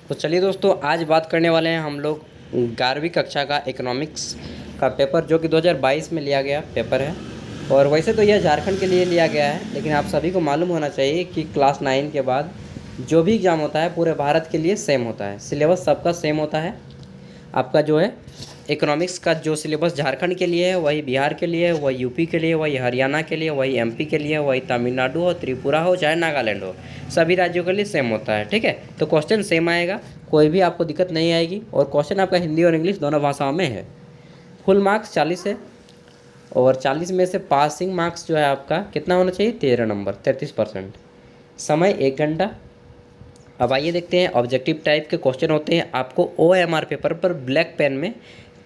तो चलिए दोस्तों, आज बात करने वाले हैं हम लोग 11वीं कक्षा का इकोनॉमिक्स का पेपर, जो कि 2022 में लिया गया पेपर है। और वैसे तो यह झारखंड के लिए लिया गया है, लेकिन आप सभी को मालूम होना चाहिए कि क्लास 9 के बाद जो भी एग्ज़ाम होता है पूरे भारत के लिए सेम होता है। सिलेबस सबका सेम होता है। आपका जो है इकोनॉमिक्स का जो सिलेबस झारखंड के लिए है वही बिहार के लिए, वही यूपी के लिए, वही हरियाणा के लिए, वही एमपी के लिए, वही तमिलनाडु हो, त्रिपुरा हो, चाहे नागालैंड हो, सभी राज्यों के लिए सेम होता है। ठीक है, तो क्वेश्चन सेम आएगा, कोई भी आपको दिक्कत नहीं आएगी। और क्वेश्चन आपका हिंदी और इंग्लिश दोनों भाषाओं में है। फुल मार्क्स 40 है, और 40 में से पासिंग मार्क्स जो है आपका कितना होना चाहिए, 13 नंबर, 33%। समय 1 घंटा। अब आइए देखते हैं, ऑब्जेक्टिव टाइप के क्वेश्चन होते हैं। आपको OMR पेपर पर ब्लैक पेन में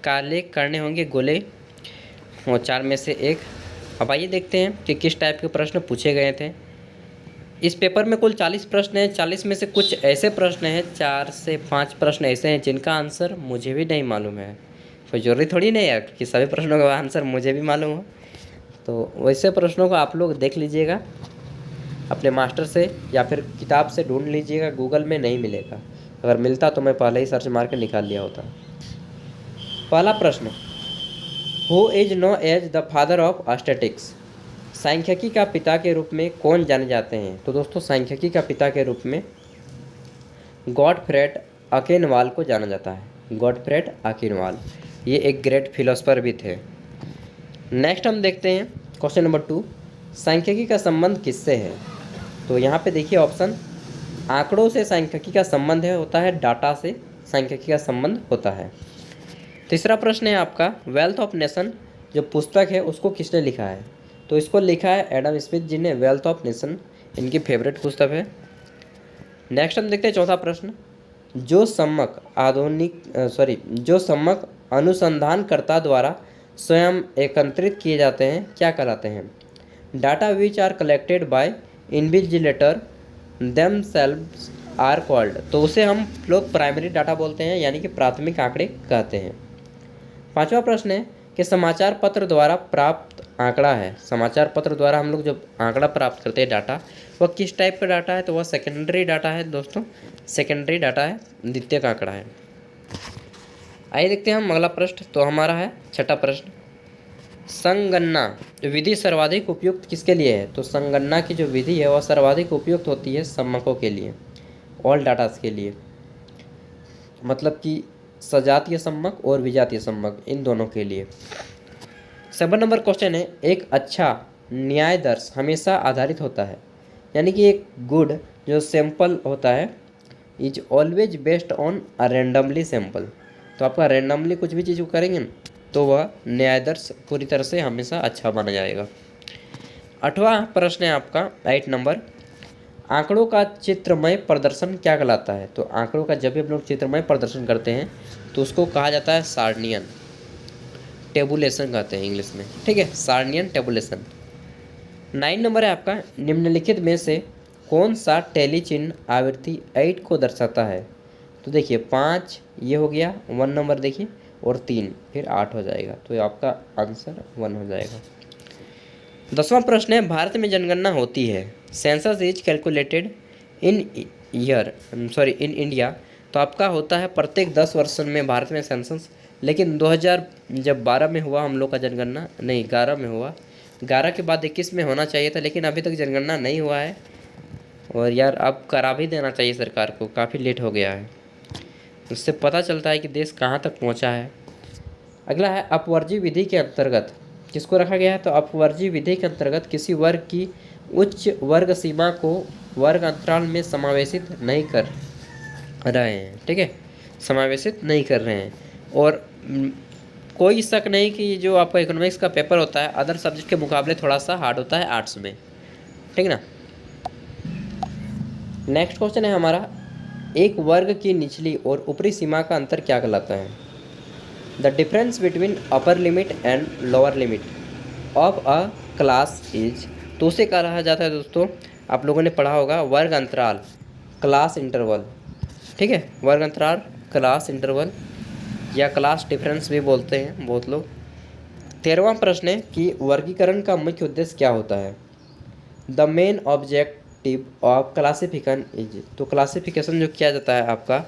काले करने होंगे गोले, और 4 में से 1। अब आइए देखते हैं कि किस टाइप के प्रश्न पूछे गए थे। इस पेपर में कुल 40 प्रश्न हैं। 40 में से कुछ ऐसे प्रश्न हैं, 4 से 5 प्रश्न ऐसे हैं जिनका आंसर मुझे भी नहीं मालूम है। कोई जरूरी थोड़ी नहीं है कि सभी प्रश्नों का आंसर मुझे भी मालूम हो। तो वैसे प्रश्नों को आप लोग देख लीजिएगा अपने मास्टर से, या फिर किताब से ढूंढ लीजिएगा, गूगल में नहीं मिलेगा। अगर मिलता तो मैं पहले ही सर्च मार के निकाल लिया होता। पहला प्रश्न, who is known as the father of statistics? सांख्यिकी का पिता के रूप में कौन जाने जाते हैं? तो दोस्तों, सांख्यिकी का पिता के रूप में गॉटफ्रेड अकेनवाल को जाना जाता है। गॉटफ्रेड अकेनवाल, ये एक ग्रेट फिलोसफर भी थे। नेक्स्ट हम देखते हैं क्वेश्चन नंबर 2, सांख्यिकी का संबंध किससे है? तो यहाँ पे देखिए ऑप्शन, आंकड़ों से सांख्यिकी का संबंध है, होता है डाटा से सांख्यिकी का संबंध होता है। तीसरा प्रश्न है आपका, वेल्थ ऑफ नेशन जो पुस्तक है उसको किसने लिखा है? तो इसको लिखा है एडम स्मिथ जी ने। वेल्थ ऑफ नेशन इनकी फेवरेट पुस्तक है। नेक्स्ट हम देखते हैं चौथा प्रश्न, जो सम्यक अनुसंधानकर्ता द्वारा स्वयं एकत्रित किए जाते हैं क्या कहलाते हैं? Data which are collected by invigilator themselves are called. तो उसे हम लोग प्राइमरी डाटा बोलते हैं, यानी कि प्राथमिक आंकड़े कहते हैं। पांचवा प्रश्न है कि समाचार पत्र द्वारा प्राप्त आंकड़ा है। समाचार पत्र द्वारा हम लोग जब आंकड़ा प्राप्त करते हैं डाटा, वह किस टाइप का डाटा है? तो वह सेकेंडरी डाटा है दोस्तों, सेकेंडरी डाटा है, द्वितीयक आंकड़ा है। आइए देखते हैं हम अगला प्रश्न। तो हमारा है छठा प्रश्न, संगणना विधि सर्वाधिक उपयुक्त किसके लिए है? तो संगणना की जो विधि है वह सर्वाधिक उपयुक्त होती है सम्मकों के लिए, ऑल डाटास के लिए, मतलब कि सजातीय सम्मक और विजातीय सम्मक, इन दोनों के लिए। 7 नंबर क्वेश्चन है, एक अच्छा न्याय दर्श हमेशा आधारित होता है, यानी कि एक गुड जो सैंपल होता है is always based on a randomly sample. तो आपका रैंडमली कुछ भी चीज़ को करेंगे ना, तो वह न्यायदर्श पूरी तरह से हमेशा अच्छा माना जाएगा। 8वां प्रश्न है आपका 8 नंबर, आंकड़ों का चित्रमय प्रदर्शन क्या कहलाता है? तो आंकड़ों का जब भी हम लोग चित्रमय प्रदर्शन करते हैं तो उसको कहा जाता है सार्नियन टेबुलेशन कहते हैं इंग्लिश में। ठीक है, सार्नियन टेबुलेशन। 9 नंबर है आपका, निम्नलिखित में से कौन सा टेली चिन्ह आवृत्ति 8 को दर्शाता है? तो देखिए 5 ये हो गया, 1 नंबर देखिए, और 3 फिर 8 हो जाएगा, तो आपका आंसर 1 हो जाएगा। 10वां प्रश्न है, भारत में जनगणना होती है, census is calculated in in India. तो आपका होता है प्रत्येक 10 वर्ष में भारत में सेंसस, लेकिन 2012 में हुआ हम लोग का जनगणना, नहीं 11 में हुआ, 11 के बाद 21 में होना चाहिए था, लेकिन अभी तक जनगणना नहीं हुआ है। और यार अब करा भी देना चाहिए सरकार को, काफ़ी लेट हो गया है, उससे पता चलता है कि देश कहाँ तक पहुँचा है। अगला है, अपवर्जी विधि के अंतर्गत किसको रखा गया है? तो अपवर्जी विधि के अंतर्गत किसी वर्ग की उच्च वर्ग सीमा को वर्ग अंतराल में समावेशित नहीं कर रहे हैं। ठीक है, समावेशित नहीं कर रहे हैं। और कोई शक नहीं कि जो आपका इकोनॉमिक्स का पेपर होता है अदर सब्जेक्ट के मुकाबले थोड़ा सा हार्ड होता है आर्ट्स में। ठीक ना। नेक्स्ट क्वेश्चन है हमारा, एक वर्ग की निचली और ऊपरी सीमा का अंतर क्या कहलाता है? The difference between upper limit and lower limit of a class is. तो उसे कहा जाता है दोस्तों, आप लोगों ने पढ़ा होगा, वर्ग अंतराल, क्लास इंटरवल। ठीक है, वर्ग अंतराल, क्लास इंटरवल, या क्लास डिफरेंस भी बोलते हैं बहुत लोग। 13वां प्रश्न है कि वर्गीकरण का मुख्य उद्देश्य क्या होता है? The main object objective of classification is, तो क्लासिफिकेशन जो किया जाता है आपका,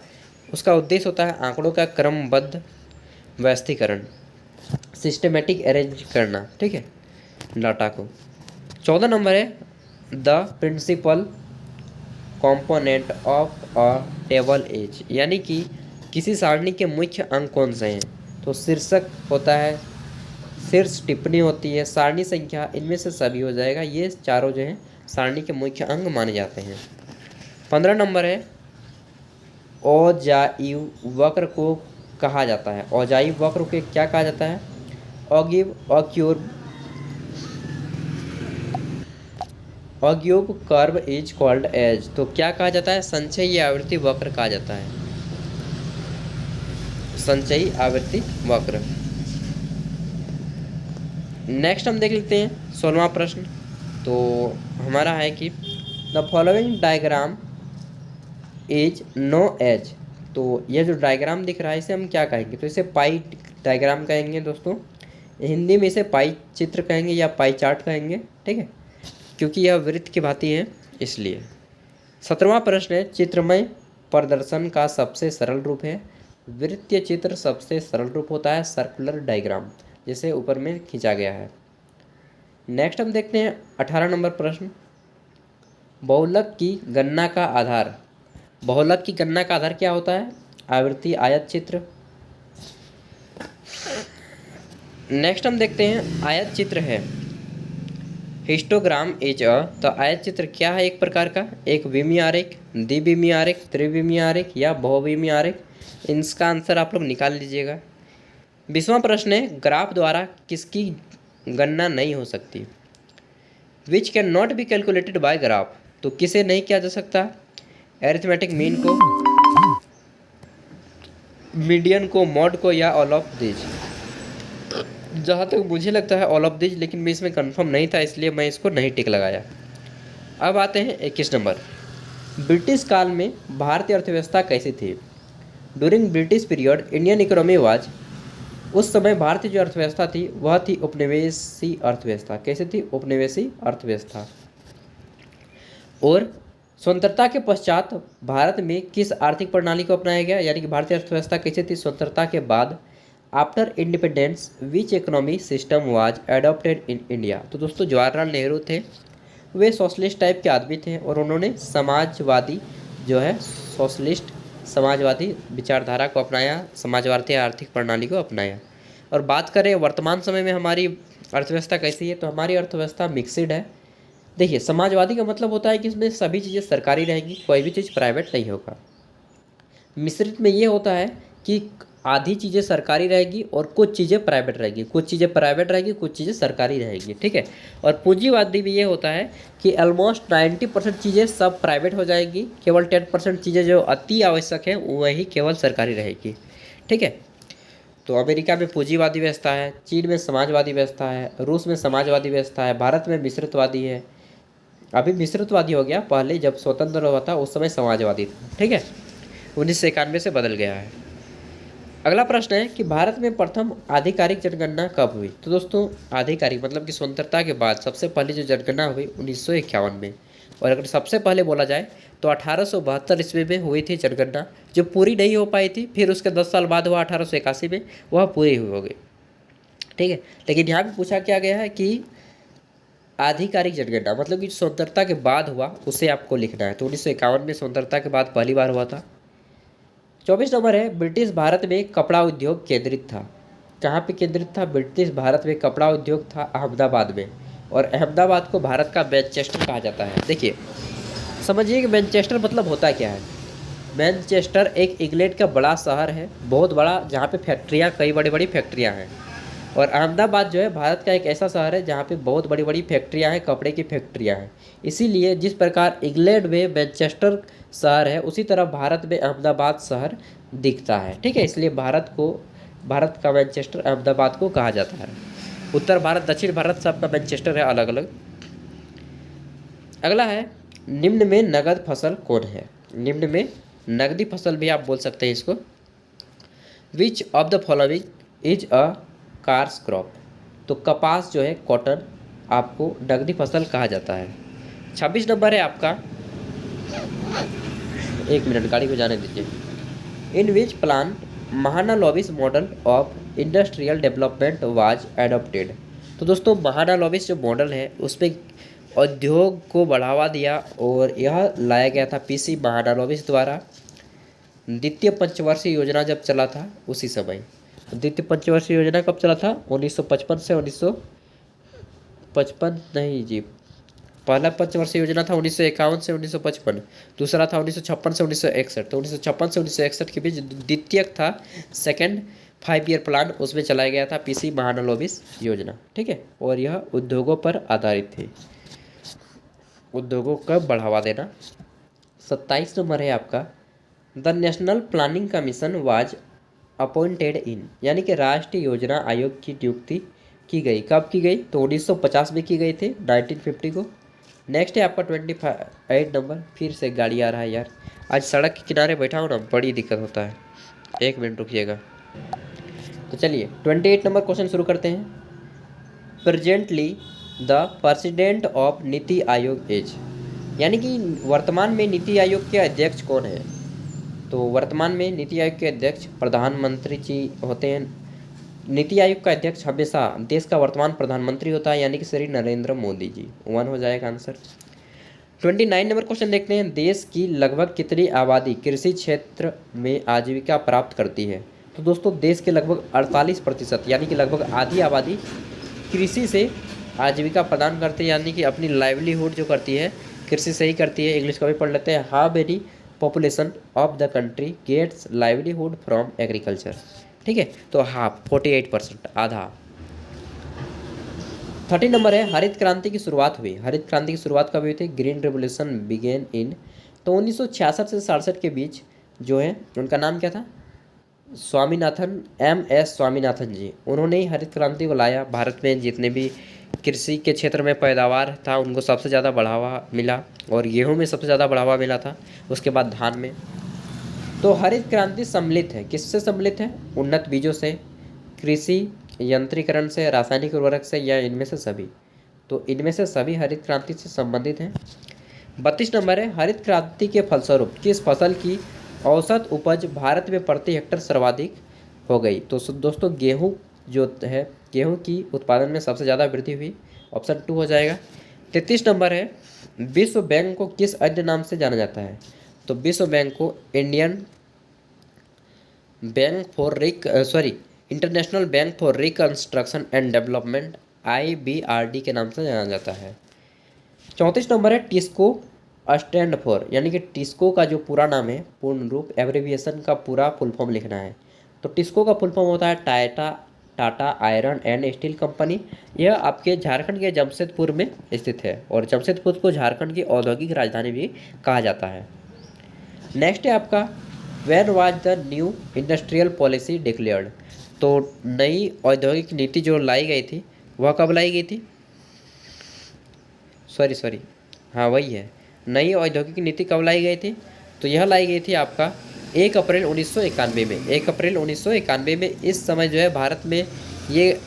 उसका उद्देश्य होता है आंकड़ों का क्रमबद्ध व्यवस्थीकरण, सिस्टमेटिक अरेंज करना, ठीक है, डाटा को। 14 नंबर है the principal component of a table is, यानी कि किसी सारणी के मुख्य अंग कौन से हैं, तो शीर्षक होता है, शीर्ष टिप्पणी होती है, सारणी संख्या, इनमें से सभी हो जाएगा। ये चारों जो हैं सारणी के मुख्य अंग माने जाते हैं। 15 नंबर है औजाई वक्र को कहा जाता है, औजाई वक्र को क्या कहा जाता है, ऑगिव ऑक्यूर ऑग्यूब कर्व इज कॉल्ड एज, तो क्या कहा जाता है, संचयी आवृत्ति वक्र कहा जाता है, संचयी आवृत्ति वक्र। नेक्स्ट हम देख लेते हैं 16वां प्रश्न। तो हमारा है कि the following diagram is known as, तो ये जो डायग्राम दिख रहा है इसे हम क्या कहेंगे, तो इसे पाई डायग्राम कहेंगे दोस्तों, हिंदी में इसे पाई चित्र कहेंगे या पाई चार्ट कहेंगे, ठीक है, क्योंकि यह वृत्त की भांति है इसलिए। 17वां प्रश्न है चित्रमय प्रदर्शन का सबसे सरल रूप है, वृत्तीय चित्र सबसे सरल रूप होता है सर्कुलर डायग्राम, जिसे ऊपर में खींचा गया है। नेक्स्ट हम देखते हैं 18 नंबर प्रश्न, बहुलक की गणना का आधार, बहुलक की गणना का आधार क्या होता है, आवृत्ति आयत चित्र। नेक्स्ट हम देखते हैं आयत चित्र है, हिस्टोग्राम इज अ, तो आयत चित्र क्या है, एक प्रकार का एक विमीय आरेख, द्विविमीय आरेख, त्रिविमीय आरेख या बहुविमीय आरेख, इसका आंसर आप लोग निकाल लीजिएगा। 20वां प्रश्न है ग्राफ द्वारा किसकी गणना नहीं हो सकती, which can not be calculated by graph, तो किसे नहीं किया जा सकता, एरिथमेटिक मीन को, मीडियन को, मॉड को या ऑल ऑफ दिस। जहाँ तक मुझे लगता है ऑल ऑफ दिस, लेकिन मैं इसमें कंफर्म नहीं था इसलिए मैं इसको नहीं टिक लगाया। अब आते हैं 21 नंबर, ब्रिटिश काल में भारतीय अर्थव्यवस्था कैसी थी, during British period Indian economy was, उस समय भारतीय जो अर्थव्यवस्था थी वह थी उपनिवेशी अर्थव्यवस्था। कैसे थी, उपनिवेशी अर्थव्यवस्था। और स्वतंत्रता के पश्चात भारत में किस आर्थिक प्रणाली को अपनाया गया, यानी कि भारतीय अर्थव्यवस्था कैसे थी स्वतंत्रता के बाद, after independence which economy system was adopted in India, तो दोस्तों जवाहरलाल नेहरू थे, वे सोशलिस्ट टाइप के आदमी थे और उन्होंने समाजवादी जो है सोशलिस्ट समाजवादी विचारधारा को अपनाया, समाजवादी आर्थिक प्रणाली को अपनाया। और बात करें वर्तमान समय में हमारी अर्थव्यवस्था कैसी है, तो हमारी अर्थव्यवस्था मिक्सड है। देखिए समाजवादी का मतलब होता है कि इसमें सभी चीज़ें सरकारी रहेंगी, कोई भी चीज़ प्राइवेट नहीं होगा। मिश्रित में ये होता है कि आधी चीज़ें सरकारी रहेगी और कुछ चीज़ें प्राइवेट रहेगी, कुछ चीज़ें प्राइवेट रहेगी, कुछ चीज़ें सरकारी रहेगी, ठीक है। और पूंजीवादी भी ये होता है कि ऑलमोस्ट 90% चीज़ें सब प्राइवेट हो जाएगी, केवल 10% चीज़ें जो अति आवश्यक है वही केवल सरकारी रहेगी, ठीक है। तो अमेरिका में पूंजीवादी व्यवस्था है, चीन में समाजवादी व्यवस्था है, रूस में समाजवादी व्यवस्था है, भारत में मिश्रितवादी है। अभी मिश्रितवादी हो गया, पहले जब स्वतंत्र हुआ था उस समय समाजवादी था, ठीक है। 1991 से बदल गया है। अगला प्रश्न है कि भारत में प्रथम आधिकारिक जनगणना कब हुई, तो दोस्तों आधिकारिक मतलब कि स्वतंत्रता के बाद सबसे पहले जो जनगणना हुई 1951 में, और अगर सबसे पहले बोला जाए तो 1872 ईस्वी में हुई थी जनगणना, जो पूरी नहीं हो पाई थी, फिर उसके 10 साल बाद हुआ 1881 में, वह पूरी हुई हो गई, ठीक है। लेकिन यहाँ पे पूछा क्या गया है कि आधिकारिक जनगणना मतलब कि स्वतंत्रता के बाद हुआ उसे आपको लिखना है, तो 1951 में स्वतंत्रता के बाद पहली बार हुआ था। 24 नंबर है ब्रिटिश भारत में कपड़ा उद्योग केंद्रित था, कहाँ पे केंद्रित था, ब्रिटिश भारत में कपड़ा उद्योग था अहमदाबाद में, और अहमदाबाद को भारत का मैनचेस्टर कहा जाता है। देखिए समझिए कि मैनचेस्टर मतलब होता क्या है, मैनचेस्टर एक इंग्लैंड का बड़ा शहर है, बहुत बड़ा, जहाँ पे फैक्ट्रियाँ, कई बड़ी बड़ी फैक्ट्रियाँ हैं। और अहमदाबाद जो है भारत का एक ऐसा शहर है जहाँ पे बहुत बड़ी बड़ी फैक्ट्रियाँ हैं, कपड़े की फैक्ट्रियाँ हैं। इसीलिए जिस प्रकार इंग्लैंड में मैनचेस्टर शहर है उसी तरह भारत में अहमदाबाद शहर दिखता है, ठीक है। इसलिए भारत का मैनचेस्टर अहमदाबाद को कहा जाता है। उत्तर भारत दक्षिण भारत सबका मैनचेस्टर है अलग अलग। अगला है निम्न में नगद फसल कौन है, निम्न में नगदी फसल भी आप बोल सकते हैं इसको। Which of the following is a cars crop, तो कपास जो है कॉटन आपको नगदी फसल कहा जाता है। 26 नंबर है आपका, एक मिनट गाड़ी को जाने दीजिए। In which plan Mahalanobis model of industrial development was adopted. तो दोस्तों महानालोबिस जो मॉडल है उसमें उद्योग को बढ़ावा दिया और यह लाया गया था पीसी महानालोबिस द्वारा द्वितीय पंचवर्षीय योजना जब चला था उसी समय। द्वितीय पंचवर्षीय योजना कब चला था? 1955 से 1955 नहीं जी, पहला पंचवर्षीय योजना था 1951 से 1955, दूसरा था 1956 से 1961। तो 1956 से 1961 के बीच द्वितीय था सेकंड 5 ईयर प्लान, उसमें चलाया गया था पीसी महानालोबिस योजना। ठीक है, और यह उद्योगों पर आधारित थी, उद्योगों का बढ़ावा देना। 27 नंबर है आपका, the national planning commission was appointed in, यानी कि राष्ट्रीय योजना आयोग की नियुक्ति की गई। कब की गई? तो 1950 में की गई थी, 1950 को। नेक्स्ट है आपका 28 नंबर, फिर से गाड़ी आ रहा है यार, आज सड़क के किनारे बैठा हूँ ना, बड़ी दिक्कत होता है, एक मिनट रुकिएगा। तो चलिए 28 नंबर क्वेश्चन शुरू करते हैं। Presently the president of NITI Aayog is, यानी कि वर्तमान में नीति आयोग के अध्यक्ष कौन है? तो वर्तमान में नीति आयोग के अध्यक्ष प्रधानमंत्री जी होते हैं। नीति आयोग का अध्यक्ष हमेशा देश का वर्तमान प्रधानमंत्री होता है, यानी कि श्री नरेंद्र मोदी जी। 1 हो जाएगा आंसर। 29 नंबर क्वेश्चन देखते हैं। देश की लगभग कितनी आबादी कृषि क्षेत्र में आजीविका प्राप्त करती है? तो दोस्तों देश के लगभग 48%, यानी कि लगभग आधी आबादी कृषि से आजीविका प्रदान करती है, यानी कि अपनी लाइवलीहुड जो करती है कृषि से ही करती है। इंग्लिश का भी पढ़ लेते हैं। How many population of the country gets livelihood from agriculture. ठीक है, तो हाफ 48%, आधा। 30 नंबर है, हरित क्रांति की शुरुआत हुई। हरित क्रांति की शुरुआत कब हुई थी? ग्रीन रेवोल्यूशन बिगेन इन, तो 1966 से 67 के बीच जो है उनका नाम क्या था? स्वामीनाथन, MS स्वामीनाथन जी। उन्होंने ही हरित क्रांति को लाया। भारत में जितने भी कृषि के क्षेत्र में पैदावार था उनको सबसे ज़्यादा बढ़ावा मिला, और गेहूं में सबसे ज़्यादा बढ़ावा मिला था, उसके बाद धान में। तो हरित क्रांति सम्मिलित है, किससे सम्मिलित है? उन्नत बीजों से, कृषि यंत्रीकरण से, रासायनिक उर्वरक से, या इनमें से सभी? तो इनमें से सभी हरित क्रांति से संबंधित हैं। 32 नंबर है, हरित क्रांति के फलस्वरूप किस फसल की औसत उपज भारत में प्रति हेक्टेयर सर्वाधिक हो गई? तो दोस्तों गेहूँ जो है, गेहूँ की उत्पादन में सबसे ज़्यादा वृद्धि हुई। ऑप्शन 2 हो जाएगा। 33 नंबर है, विश्व बैंक को किस अन्य नाम से जाना जाता है? तो विश्व बैंक को Indian bank for international bank for reconstruction and development, IBRD के नाम से जाना जाता है। 34 नंबर है, टिस्को स्टैंड फॉर, यानी कि टिस्को का जो पूरा नाम है, पूर्ण रूप, एब्रिविएशन का पूरा फुल फॉर्म लिखना है। तो टिस्को का फुल फॉर्म होता है Tata iron and steel company. यह आपके झारखंड के जमशेदपुर में स्थित है, और जमशेदपुर को झारखंड की औद्योगिक राजधानी भी कहा जाता है। नेक्स्ट है आपका, when was the new industrial policy declared? तो नई औद्योगिक नीति जो लाई गई थी वह कब लाई गई थी? सॉरी, हाँ वही है, नई औद्योगिक नीति कब लाई गई थी? तो यह लाई गई थी आपका 1 अप्रैल 1991 में। 1 अप्रैल 1991 में। इस समय जो है भारत में ये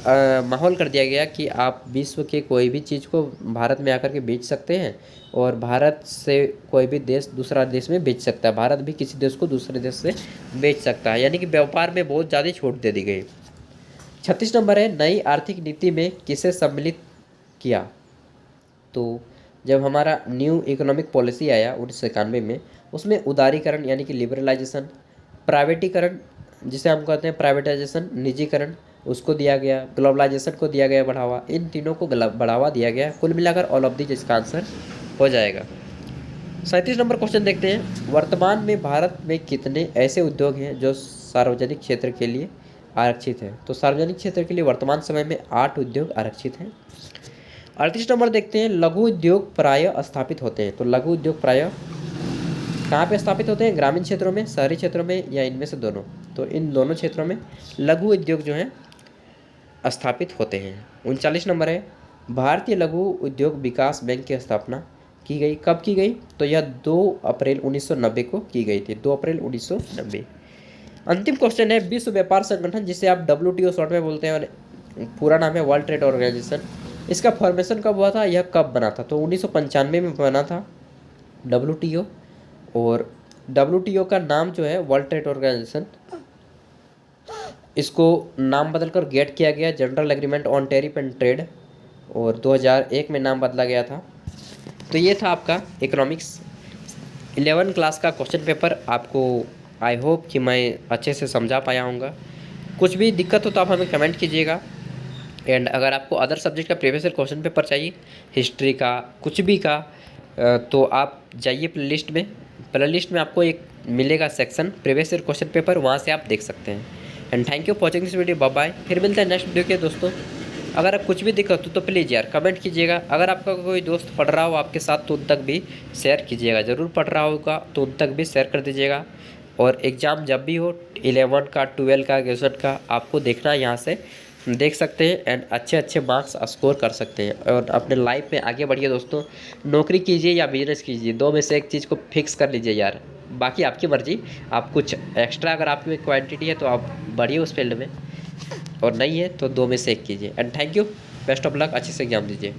माहौल कर दिया गया कि आप विश्व के कोई भी चीज़ को भारत में आकर के बेच सकते हैं, और भारत से कोई भी देश दूसरा देश में बेच सकता है, भारत भी किसी देश को दूसरे देश से बेच सकता है, यानी कि व्यापार में बहुत ज़्यादा छूट दे दी गई। 36 नंबर है, नई आर्थिक नीति में किसे सम्मिलित किया? तो जब हमारा न्यू इकोनॉमिक पॉलिसी आया 1991 में, उसमें उदारीकरण यानी कि लिबरलाइजेशन, प्राइवेटीकरण जिसे हम कहते हैं प्राइवेटाइजेशन, निजीकरण, उसको दिया गया, ग्लोबलाइजेशन को दिया गया बढ़ावा, इन तीनों को बढ़ावा दिया गया। कुल मिलाकर ऑल ऑफ दी जिसका आंसर हो जाएगा। 37 नंबर क्वेश्चन देखते हैं। वर्तमान में भारत में कितने ऐसे उद्योग हैं जो सार्वजनिक क्षेत्र के लिए आरक्षित हैं? तो सार्वजनिक क्षेत्र के लिए वर्तमान समय में 8 उद्योग आरक्षित हैं। 38 नंबर देखते हैं, लघु उद्योग प्रायः स्थापित होते हैं। तो लघु उद्योग प्रायः कहाँ पे स्थापित होते हैं? ग्रामीण क्षेत्रों में, शहरी क्षेत्रों में, या इनमें से दोनों? तो इन दोनों क्षेत्रों में लघु उद्योग जो हैं स्थापित होते हैं। 39 नंबर है, भारतीय लघु उद्योग विकास बैंक की स्थापना की गई। कब की गई? तो यह 2 अप्रैल 1990 को की गई थी। 2 अप्रैल 1990। अंतिम क्वेश्चन है, विश्व व्यापार संगठन जिसे आप WTO शॉर्ट में बोलते हैं और पूरा नाम है वर्ल्ड ट्रेड ऑर्गेनाइजेशन, इसका फॉर्मेशन कब हुआ था, यह कब बना था, तो 1995 में बना था WTO। और WTO का नाम जो है वर्ल्ड ट्रेड ऑर्गेनाइजेशन, इसको नाम बदलकर गेट किया गया, general agreement on tariff and trade, और 2001 में नाम बदला गया था। तो ये था आपका इकोनॉमिक्स 11 क्लास का क्वेश्चन पेपर। आपको आई होप कि मैं अच्छे से समझा पाया हूँगा। कुछ भी दिक्कत हो तो आप हमें कमेंट कीजिएगा। एंड अगर आपको अदर सब्जेक्ट का प्रीवियस ईयर क्वेश्चन पेपर चाहिए, हिस्ट्री का, कुछ भी का, तो आप जाइए प्लेलिस्ट में आपको एक मिलेगा section previous year question paper, वहाँ से आप देख सकते हैं। And thank you for watching this video. Bye bye. फिर मिलते हैं नेक्स्ट वीडियो के दोस्तों। अगर आप कुछ भी दिक्कत हो तो प्लीज़ यार कमेंट कीजिएगा। अगर आपका कोई दोस्त पढ़ रहा हो आपके साथ तो उन तक भी शेयर कीजिएगा, ज़रूर पढ़ रहा होगा तो उन तक भी शेयर कर दीजिएगा। और एग्ज़ाम जब भी हो 11 का, 12 का, ग्रेजुएट का, आपको देखना यहाँ से देख सकते हैं एंड अच्छे अच्छे मार्क्स स्कोर कर सकते हैं और अपने लाइफ में आगे बढ़िए दोस्तों। नौकरी कीजिए या बिजनेस कीजिए, दो में से एक चीज़ को फिक्स कर लीजिए यार, बाकी आपकी मर्जी। आप कुछ एक्स्ट्रा अगर आपकी में क्वांटिटी है तो आप बढ़िए उस फील्ड में, और नहीं है तो दो में से एक कीजिए। And thank you, best of luck, अच्छे से एग्जाम दीजिए।